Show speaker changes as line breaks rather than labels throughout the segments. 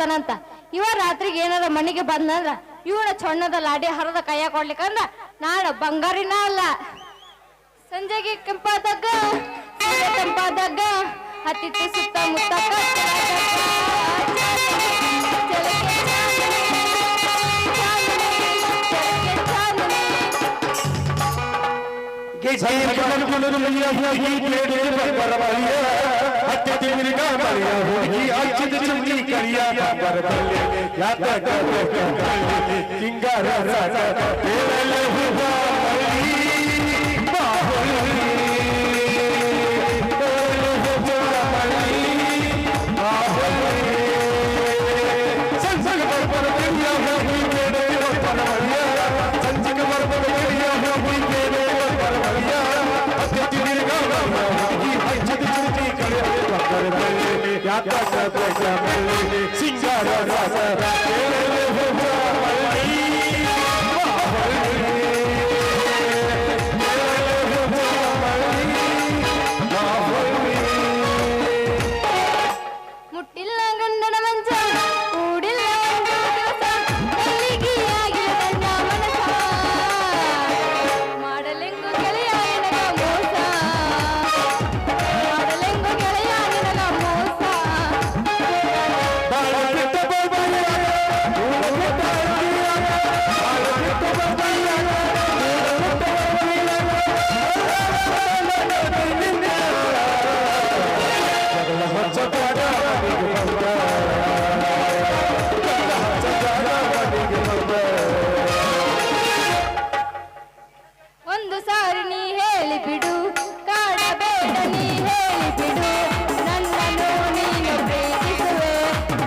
ಬರ್ತಾನಂತ. ಇವ ರಾತ್ರಿಗೆ ಏನಾರ ಮನೆಗೆ ಬಂದಂದ್ರ ಇವನ ಚೊಣ್ಣದ ಲಾಡಿ ಹರದ ಕೈಯ ಕೊಡ್ಲಿಕ್ಕಂದ್ರ ನಾಳೆ ಬಂಗಾರಿನ ಅಲ್ಲ. ಸಂಜೆಗೆ ಕೆಂಪಾದಾಗ ಹತ್ತಿತ್ತು ಸುತ್ತಮುತ್ತ ಮುಟ್ಟಿಲ್ಲ ಗಂಡನ ಮಂಚ ಕೂಡಿಲ್ಲ ಮಾಡಲೆಂಗು ಗೆಳೆಯ ಮೋಸ ಮಾಡಲೆಂಗು ಗೆಳೆಯ ಮೋಸ ಒಂದು ಸಾರಿ ನೀ ಹೇಳಿ ಬಿಡು ಕಾಡಬೇಡ ನೀ ಹೇಳಿ ಬಿಡು ನನ್ನನ್ನು ನೀನು ಪ್ರೀತಿಸುವೆ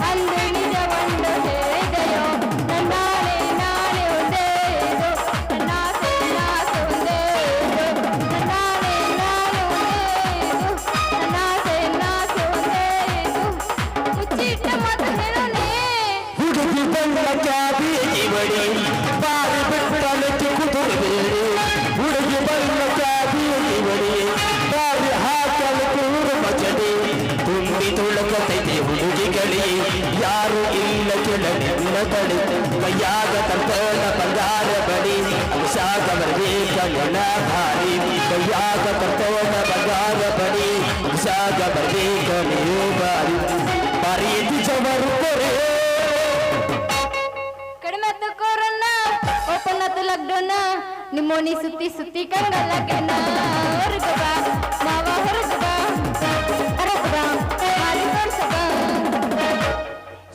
ಅಂದು ನಿಜವನ್ನು ಹೇಳಿದೆಯೋ ನನ್ನಾಳೆ ನಾಳೆ ಒಂದೇ ಇದು ನನ್ನಾಸೆ ಒಂದೇ ಇದು ನನ್ನಾಳೆ ನಾಳೆ ಒಂದೇ ಇದು ನನ್ನಾಸೆ ಒಂದೇ ಇದು ಮುಚ್ಚಿಟ್ಟ ಮಾತು ಹೇಳೋಣೆ
ಹುಡುಗಿ ಬಂದ ಜಾತಿ ಇವಳಿ ಬಾರಿ ಬಿಟ್ಟಲಕ್ಕೆ ಕುದುರಬೇಡಿ ಹುಡುಗಿ ಬಂದ ಜಾತಿ ಇವಳಿ ಬಾರಿ ಹಾಕಲು ಕೂರು ಮಚಡಿ ತುಂಬಿ ತುಳುಕತೈತೆ ಹುಡುಗಿಗಳಿ ಯಾರು ಇಲ್ಲ ಕೆಳಗಿಲ್ಲ ತಡಿ ಕೈಯಾಗ ತರ್ತೋಣ ಬಂಗಾರ ಬಡಿ ಅಭಿಷಾಕ ಬರಬೇಕ ನೆಲ ಭಾರಿ ಕೈಯಾಗ ತರ್ತೋಣ ಬಂಗಾರ ಬಡಿ ಅಭಿಷಾಕ ಬರಬೇಕ ನೀವು ಬಾರಿ ಬಾರಿ ಎದ್ದಿಸವರು ಕೊರೆ
ಲಗ್ನ ನಿಮ್ಮೋನಿ ಸುತ್ತಿ ಸುತ್ತಿ ಕಂಗಲಗೆನ ಹೊರಗ ಬಾ ಮಾವ ಹೊರಗ ಬಾ ಹಾಡಿ ತೋರ್ಸಬ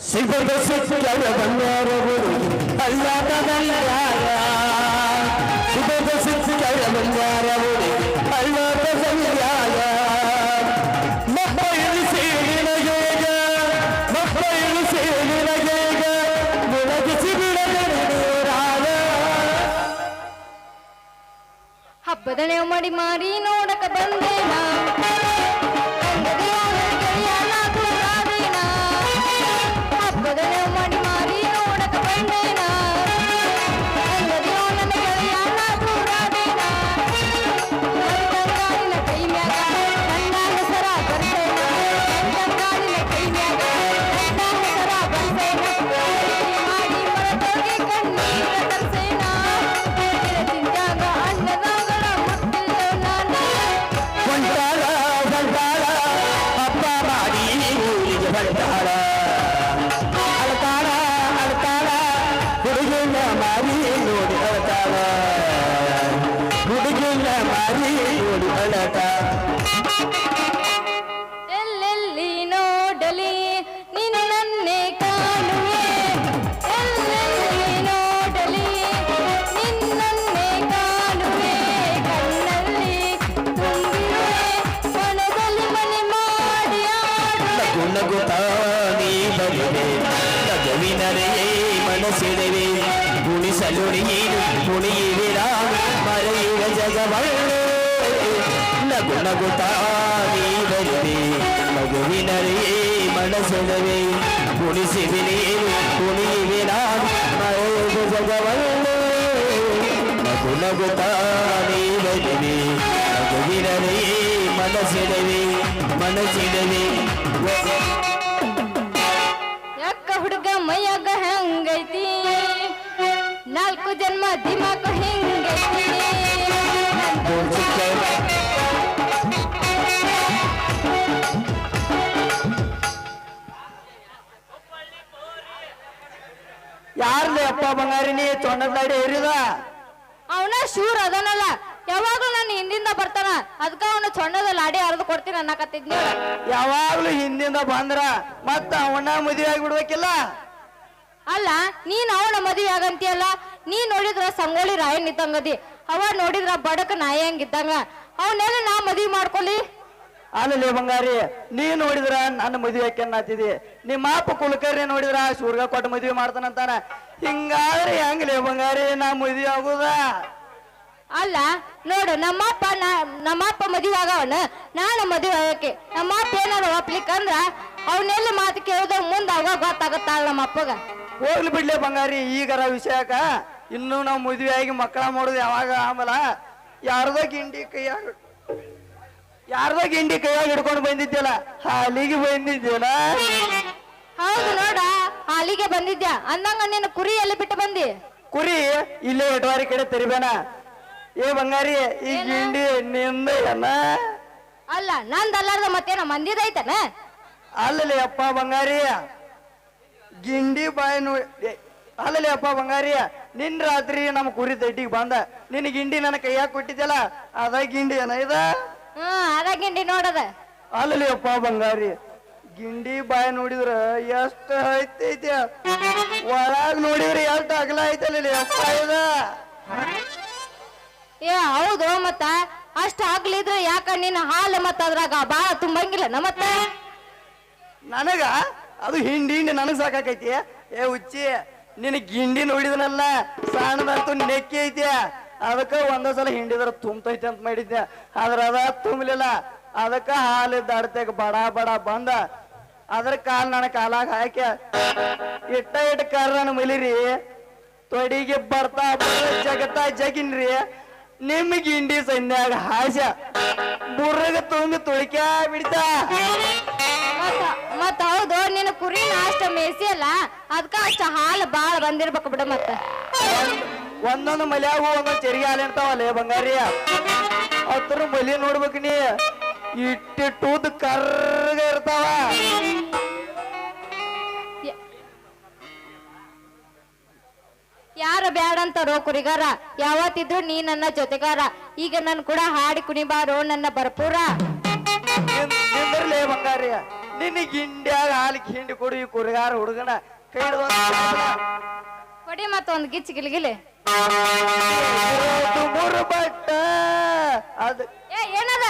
ಸಿಗದ ಸಿಕ್ಕದ ಬಂಗಾರ ಹುಡುಗಿ ಅಲ್ಲಾದ ಬಲ್ಲಾರ ಸಿಗದ ಸಿಕ್ಕದ ಬಂಗಾರ ಹುಡುಗಿ ಅಲ್ಲಾದ ಬಲ್ಲಾರ ಮಕ್ಕಳು ಸೇರಿನ ಯೋಗ ಮಕ್ಕಳು ಸೇರಿನ ಯೋಗ ಮುಳಗಿಸಿ
ಹಬ್ಬದ ನೆವ ಮಾಡಿ ಮಾರಿ ನೋಡಕ ಬಂದೇನ ಹಬ್ಬದ ನೆವ ಮಾಡಿ ಮಾರಿ ನೋಡಕ ಬಂದೇನ ನನ್ನ ಗೆಳೆಯನ ದೂರಾದೇನ ಗಂಗಾಲಿನ ಕೈ ಮ್ಯಾಗ ನನ್ನ ಹೆಸರ ಬರ್ತೇನ ಗಂಗಾಲಿನ ಕೈ ಮ್ಯಾಗ ನನ್ನ ಹೆಸರ ಬರ್ತೇನ ಮಾಡಿ ಮರತೋಗಿ ಕಣ್ಣೀರ ತರ್ಸೇನ ಚಿಂತಾಗ ಅನ್ನದಾಗ
ಹಬ್ಬ ಮಾಡಿ ಊರಿಗೆ ಬರ್ತಾಳ ಅಳ್ತಾಳ ಹುಡುಗಿನ ಮಾರಿ ನೋಡಿ ಅಳ್ತಾಳ ಹುಡುಗಿನ ಮಾರಿ ನೋಡಿ ಅಳತಾಳ
ಎಲ್ಲೆಲ್ಲಿ ನೋಡಲಿ ನೀನು ನನ್ನೇ ಕಾಣುವೆ ಎಲ್ಲೆಲ್ಲಿ ನೋಡಲಿ ನಿನ್ನನ್ನೇ ಕಾಣುವೆ ಕಣ್ಣಲ್ಲಿ ತುಂಬಿರುವೆ ಮನದಲ್ಲಿ ಮನೆ ಮಾಡಿ
ನಗುತ್ತಾ ನೀ ಬರುವೆ ನಗುವಿನರೆಯೇ ಮನಸ್ಸಿಡುವೆ ಗುಣಿಸಲು ನೀನು ಕುಣಿಯುವಿರ ಮರೆಯುವ ಜಗವಳ್ಳೆ ನಗುತ್ತಾ ನೀ ಬರುವೆ ನಗುವಿನರೆಯೇ ಮನಸ್ಸಿಡುವೆ ಗುಣಿಸಿವಿ ನೀನು ಕುಣಿಯುವಿರ ಮರೆಯುವ ಜಗವಳ್ಳೆ ನಗುತ್ತಾ ನೀ ಬರುವೆ ನಗುವಿನರೆಯೇ ಮನಸ್ಸಿಡುವೆ
ಯಾಕ ಹುಡುಗ ಮೈಯಾಗ ಹೆಂಗೈತಿ ನಾಲ್ಕು ಜನ್ಮ ದಿಮಾಕ ಹಿಂಗೈತಿ
ಯಾರ್ಲಿ ಅಪ್ಪ ಬಂಗಾರಿ ನೀ ಚೊಂಡದ ಲಾಡಿ ಏರಿದ
ಅವನ ಶೂರ್ ಅದನಲ್ಲ ಯಾವಾಗ್ಲೂ ನಾನು ಹಿಂದಿಂದ ಬರ್ತಾನ ಅದಕ್ಕ ಅವನ ಚೊಣ್ಣದ ಲಾಡಿ ಹರಿದು ಕೊಡ್ತೀನಿ ಅನ್ನಕತ್ತಿದ್ನಿ
ಯಾವಾಗ್ಲೂ ಹಿಂದಿಂದ ಬಂದ್ರ ಮತ್ತ ಅವನ ಮದುವೆ ಆಗಿಬಿಡ್ಬೇಕಿಲ್ಲ
ಅಲ್ಲ ನೀನ್ ಅವನ ಮದುವೆ ಆಗಂತಿಯಲ್ಲ ನೀ ನೋಡಿದ್ರ ಸಂಗೊಳ್ಳಿ ರಾಯನ್ ಇದ್ದಂಗದಿ ಅವ ನೋಡಿದ್ರ ಬಡಕ ನಾಯಿ ಹಂಗಿದ್ದಂಗ ಅವನ್ನೆಲ್ಲ ನಾ ಮದುವೆ ಮಾಡ್ಕೊಲಿ
ಅಲ್ಲೇ ಬಂಗಾರಿ ನೀ ನೋಡಿದ್ರ ನನ್ನ ಮದುವೆ ಯಾಕೆನ್ನತ್ತಿದಿ ನಿಮ್ಮ ಅಪ್ಪ ಕುಲಕರ್ಣಿ ನೋಡಿದ್ರ ಶೂರ್ಗ ಕೊಟ್ಟು ಮದುವೆ ಮಾಡ್ತಾನಂತಾನ ಹಿಂಗಾದ್ರೆ ಹೆಂಗ್ಲೇ ಬಂಗಾರಿ ನಾ ಮದುವೆ ಆಗುದ
ಅಲ್ಲ ನೋಡು ನಮ್ಮಪ್ಪ ಮದುವೆ ಆಗವನ ನಾನು ಮದುವೆ ಆಗಕ್ಕೆ ನಮ್ಮಪ್ಪ ಏನಾರು ಒಪ್ಲಿಕ್ಕಂದ್ರ ಅವನ್ನೆಲ್ಲ ಮಾತು ಕೇಳಿದ ಮುಂದ ಆಗ ಗೊತ್ತಾಗತ್ತಾಳ ನಮ್ಮ ಅಪ್ಪಗ
ಹೋಗ್ಲಿ ಬಿಡ್ಲಿ ಬಂಗಾರಿ ಈಗರ ವಿಷಯಕ್ಕ ಇನ್ನು ನಾವು ಮದುವೆ ಆಗಿ ಮಕ್ಕಳ ಮಾಡೋದು ಯಾವಾಗ ಆಮಲ ಯಾರ್ದೋ ಗಿಂಡಿ ಕೈಯಾಗ ಹಿಡ್ಕೊಂಡು ಬಂದಿದ್ಯಲ್ಲ ಹಾಲಿಗೆ ಬಂದಿದ್ಯಲ್ಲ
ಹೌದು ನೋಡ ಹಾಲಿಗೆ ಬಂದಿದ್ಯಾ ಅಂದಂಗ ನೀನು ಕುರಿ ಎಲ್ಲಿ ಬಿಟ್ಟು ಬಂದಿ
ಕುರಿ ಇಲ್ಲೇ ಎಟವಾರಿ ಕಡೆ ತೆರಿಬೇನ ಏ ಬಂಗಾರಿ ಈ ಗಿಂಡಿ ನಿಂದ
ಅಲ್ಲ ನಂದಲ್ಲಾರ್ದ ಮತ್ತೇನ ಮಂದಿದೈತನ
ಅಲ್ಲಲೇ ಅಪ್ಪ ಬಂಗಾರಿ ಗಿಂಡಿ ಬಾಯಿ ನೋಡಿ ಅಲ್ಲಲೇ ಅಪ್ಪ ಬಂಗಾರಿ ನಿನ್ ರಾತ್ರಿ ನಮ್ಮ ಕುರಿ ದಡ್ಡಿಗೆ ಬಂದ ನಿನ್ ಗಿಂಡಿ ನನ್ನ ಕೈಯಾಗ ಕೊಟ್ಟಿದ್ಯಲ್ಲ ಅದ ಗಿಂಡಿ ಏನ ಇದ
ಅದ ಗಿಂಡಿ ನೋಡದ
ಅಲ್ಲಲೇ ಅಪ್ಪ ಬಂಗಾರಿ ಗಿಂಡಿ ಬಾಯಿ ನೋಡಿದ್ರ ಎಷ್ಟ ಐತೈತಿ ಒಳಗ್ ನೋಡಿದ್ರ ಎಷ್ಟ ಅಗಲ ಐತಲ್ಲ ಅಪ್ಪ ಇದ
ಏ ಹೌದು ಮತ್ತ ಅಷ್ಟ ಆಗ್ಲಿದ್ರ ಯಾಕ ನೀನ್ ಹಾಲು ಮತ್ತ ಅದ್ರಾಗ ಬಾಳ ತುಂಬಂಗಿಲ್ಲ ಮತ್ತ
ನನಗ ಅದು ಹಿಂಡಿ ನನಗ್ ಸಾಕಾಕೈತಿ ಏ ಹುಚ್ಚಿ ನಿನ್ ಗಿಂಡಿ ನೋಡಿದನಲ್ಲ ಸಣ್ಣದಂತೂ ನೆಕ್ಕಿ ಐತಿ ಅದಕ್ಕ ಒಂದೊಂದ್ಸಲ ಹಿಂಡಿದ್ರ ತುಂಬತೈತಿ ಅಂತ ಮಾಡಿದ್ದೆ ಆದ್ರ ಅದ ತುಂಬಲಿಲ್ಲ ಅದಕ್ಕ ಹಾಲು ದಡ್ತೆಗ ಬಡ ಬಡ ಬಂದ ಅದ್ರ ಕಾಲ್ ನನ್ನ ಕಾಲಾಗ ಹಾಕಿ ಇಟ್ಟ ಕರ್ರನ ಮಲಿರಿ ತೊಡಿಗೆ ಬರ್ತಾ ಜಗತ್ತ ಜಗಿನ್ರಿ ನಿಮ್ ಗಿಂಡಿ ಸನ್ಯಾಗ ಹಾಸ್ಯ ಬುರ್ರಗ ತುಂಬಿ ತುಳಿಕ್ಯಾ ಬಿಡ್ತಾ
ಮತ್ತ ಹೌದು ನಿನ್ನ ಕುರಿನ ಅಷ್ಟ ಮೇಸಿ ಅಲ್ಲ ಅದಕ್ಕ ಅಷ್ಟ ಹಾಲು ಬಾಳ ಬಂದಿರ್ಬೇಕು ಬಿಡ ಮತ್ತ
ಒಂದೊಂದು ಮಲ್ಯಾಗು ಒಂದೊಂದು ಚೆರಿಗೆ ಹಾಲು ಇರ್ತಾವಲ್ಲೇ ಬಂಗಾರಿ ಅದ್ರ ಮಲಿ ನೋಡ್ಬೇಕು ನೀ ಇಟ್ಟಿಟ್ಟುದ್ ಕರ್ಗ ಇರ್ತಾವ
ಯಾರ ಬ್ಯಾಡ ಅಂತಾರೋ ಕುರಿಗಾರ ಯಾವತ್ತಿದ್ರು ನೀ ನನ್ನ ಜೊತೆಗಾರ ಈಗ ನನ್ ಕೂಡ ಹಾಡಿ ಕುಣಿಬಾರೋ ನನ್ನ ಬರ್ಪೂರ
ನಿಂದಿರ್ಲೇ ಬಂಗಾರಿ ನಿನ್ನ ಗಿಂಡ್ಯಾಗ ಹಾಲು ಹಿಂಡಿ ಕೊಡು ಈ ಕುರಿಗಾರ ಹುಡುಗನ ಕೈ
ಕೊಡಿ ಮತ್ತೊಂದು ಗಿಚ್ಚಿ ಗಿಲಿಗಿಲಿ
ಮೂರು ಬಟ್ಟ ಅದು
ಏನದ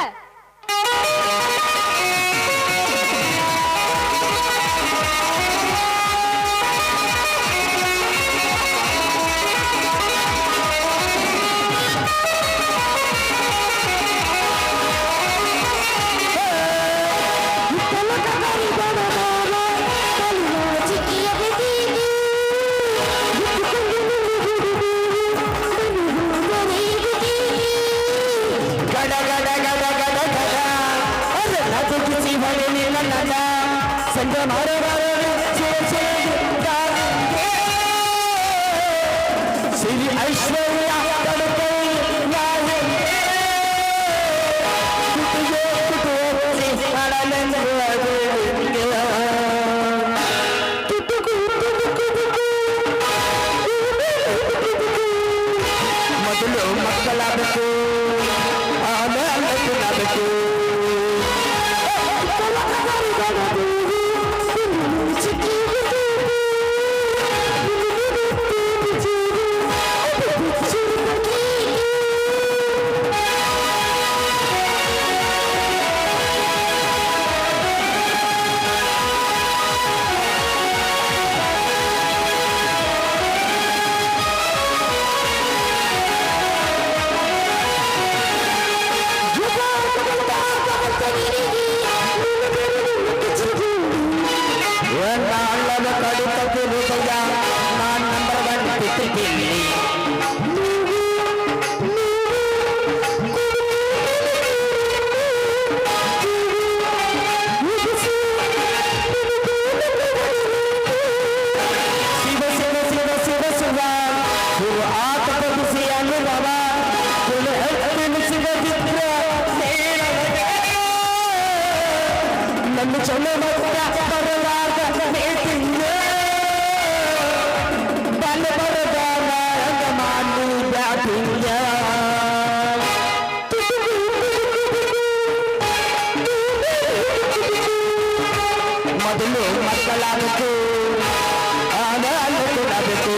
ಚಲೋ ಬರಲಾಗ ಮೇಟಿಂಗ ಬಲ ಬರದಾರ ಮಾಡಿ ಬ್ಯಾಟಿಂಗ ಮೊದಲು ಮಕ್ಕಳಾಗಬೇಕು ಆಮೇಲೆ ಕೊಡಬೇಕು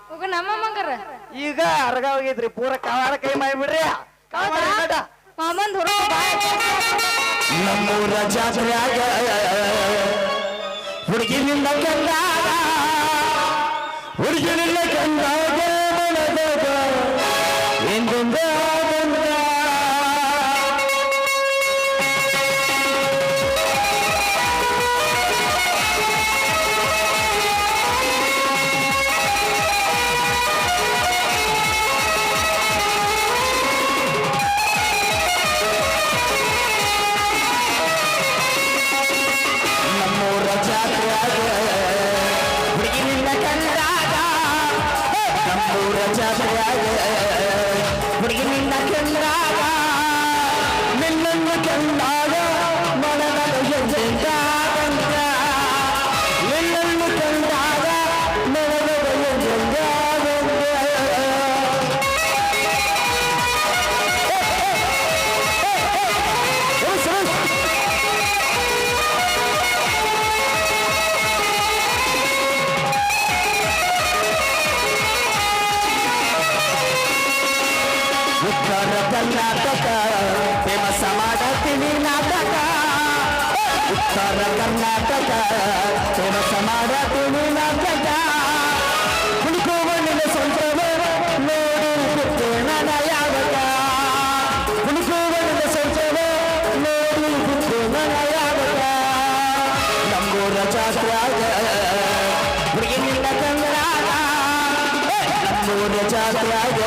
ಹೋಗು ನಮ್ಮ ಮಂಗರ
ಈಗ ಅರ್ಗ ಹೋಗಿದ್ರಿ ಪೂರ ಕಾವಾರ ಕೈ ಮಾಡಿಬಿಡ್ರಿ
ಮಾಮಂದ್ ಹೊರ
ನಮ್ಮೂರ ಜಾತ್ರೆಯಾಗ ಹುಡುಗಿನಿಂದ ಕಂಡಾಗ ಹುಡುಗಿನಿಂದ ಕಂಡಾಗ ಮನದಾಗ ಎಂದೊಂದ ನಮ್ಮೂರ ಜಾತ್ರೆಯಾಗ ಹುಡುಗಿನಿಂದ ಕಂಡಾಗ ನಮ್ಮೂರ ಜಾತ್ರೆಯಾಗ ಹುಡುಗಿನಿಂದ ಕಂಡಾಗ ನಿನ್ನನ್ನು ಕಂಡಾಗ ಮನದಾಗ ಎಂದೆಂದಾಗಂತ ನಿನ್ನನ್ನು ಕಂಡಾಗ ಮನದಾಗ ಎಂದೆಂದಾಗಂತ ಉತ್ತರ ಕರ್ನಾಟಕ ಫೇಮಸ್ ಮಾಡತೀನಿ ನಾಟಕ ಉತ್ತರ ಕರ್ನಾಟಕ ಫೇಮಸ್ ಮಾಡತೀನಿ ನಾಟಕ ಹುಡುಕುವನಿನ ಸಂತವೇ ನೋಡಿ ನನ್ನ ಯಾವಕ ಹುಡುಕುವನಿನ ಸಂತವೇ ನೋಡಿ ನನ್ನ ಯಾವಕ ನಮ್ಮೂರ ಜಾತ್ರೆಯಾಗ ಹುಡುಗಿನಿಂದ ಕಂಡಾಗ ನಮ್ಮೂರ ಜಾತ್ರೆಯಾಗ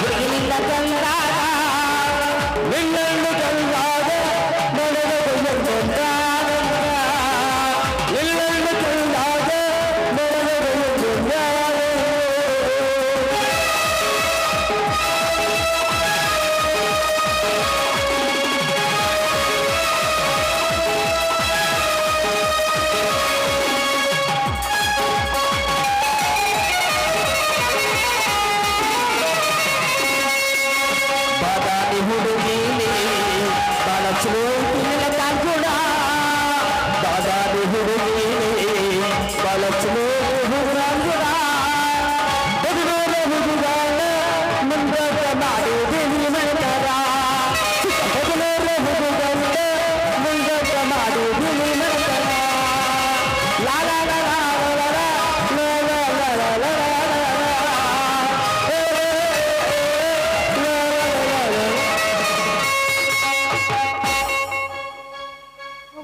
ಹುಡುಗಿನಿಂದ ಕಂಡಾಗ ನಿನ್ನನ್ನು ಕಂಡಾಗ ಮನದ ಎಂದೆಂದಾಗಂತ ನಿನ್ನನ್ನು ಕಂಡಾಗ ಮನದ ಎಂದೆಂದಾಗಂತ ಬಾದಾಮಿ ಹುಡುಗಿಲಿ ಬಾಳ ಚಲೋ ಕಾಂಗುಣ ಬಾದಾಮಿ ಹುಡುಗಿಲಿ ಬಾಳ ಚಲೋ ಹುಡುಗಾಂಗುಣ ಹುಡುಗರ ಹುಡುಗಾಳ ಮುಂದಾಗ ಮಾಡುವುದಿಲ್ಲ ಮನಕರ ಹುಡುಗರ ಹುಡುಗಂಡ ಮುಂದಾಗ ಮಾಡುವುದಿಲ್ಲ ಮನಕರ ಲಾ ಲಾ ಲಾ ಲಾ ಲಾ ಲಾ ಲಾ ಲಾ ಲಾ ಲಾ ಲಾ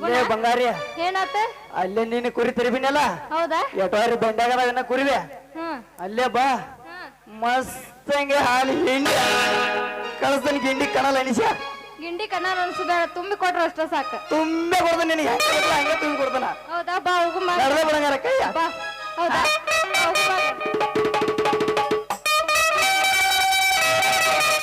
ಲೇ ಬಂಗಾರಿ
ಏನಾತ
ಅಲ್ಲೇ ನೀನು ಕುರಿ ತಿರುಬಿನಲ್ಲ
ಹೌದಾ
ಎಟವಾರಿ ಬಂಡಾಗದ ಕುರಿವೆ
ಹ್ಮ್
ಅಲ್ಲೇ ಬಾ ಮಸ್ತ್ ಹಂಗೆ ಹಾಲು ಹಿಂಡಿ ಕಳಿಸ್ತಾನೆ ಗಿಂಡಿ ಕಣಲ್ ಅನಿಸ
ಗಿಂಡಿ ಕಣ್ಣ ಅನ್ಸುದ ತುಂಬಿ ಕೊಟ್ರ ಅಷ್ಟ ಸಾಕ
ತುಂಬೆ ಕೊಡ್ತಾನೆ ನಿನಗೆ ಹಂಗೆ ತುಂಬಿ ಕೊಡ್ತಾನ
ಹೌದಾ ಬಾ ಹೋಗು
ನಡೆದ ಬಿಡಂಗಾರ ಕೈಯ
ಬಾ ಹೌದಾ